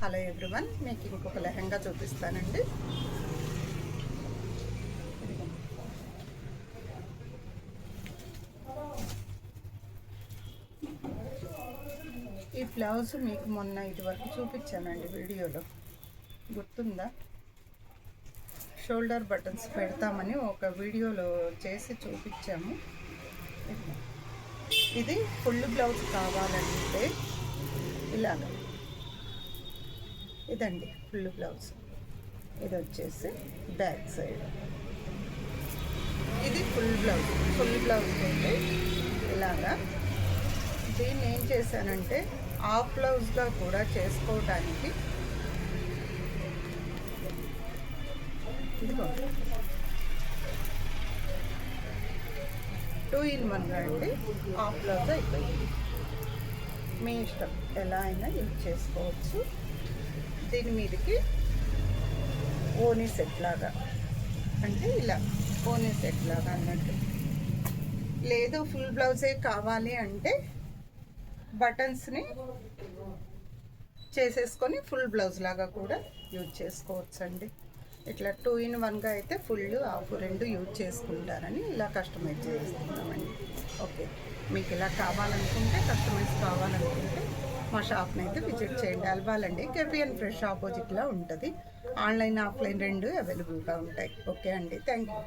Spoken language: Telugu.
హలో ఎవ్రీవన్, మీకు ఇంకొక లెహంగా చూపిస్తానండి. ఈ బ్లౌజ్ మీకు మొన్న ఇదివరకు చూపించానండి వీడియోలో, గుర్తుందా? షోల్డర్ బటన్స్ పెడతామని ఒక వీడియోలో చేసి చూపించాము. ఇది ఫుల్ బ్లౌజ్ కావాలంటే ఇలాగ, ఇదండి ఫుల్ బ్లౌజ్. ఇది వచ్చేసి బ్యాక్ సైడ్, ఇది ఫుల్ బ్లౌజ్ అయితే ఇలాగా. దీన్ని ఏం చేశానంటే హాఫ్ బ్లౌజ్గా కూడా చేసుకోవడానికి ఇదిగో 2 in 1 అండి. హాఫ్ బ్లౌజ్ అయిపోయింది. మీ ఇష్టం, ఎలా అయినా యూజ్ చేసుకోవచ్చు. దీని మీదకి ఓనీ సెట్ లాగా, అంటే ఇలా ఓనీ సెట్ లాగా అన్నట్టు. లేదు ఫుల్ బ్లౌజే కావాలి అంటే బటన్స్ని చేసేసుకొని ఫుల్ బ్లౌజ్ లాగా కూడా యూజ్ చేసుకోవచ్చు అండి. ఇట్లా 2 in 1గా అయితే ఫుల్ హాఫ్ రెండు యూజ్ చేసుకుంటారని ఇలా కస్టమైజ్ చేసుకుంటామండి. ఓకే, మీకు ఇలా కావాలనుకుంటే, కస్టమైజ్ కావాలనుకుంటే మా షాప్ని అయితే విజిట్ చేయండి. అల్వాలండి, కెఫియన్ ఫ్రెష్ ఆపోజిట్లో ఉంటుంది. ఆన్లైన్ ఆఫ్లైన్ రెండు అవైలబుల్గా ఉంటాయి. ఓకే అండి, థ్యాంక్ యూ.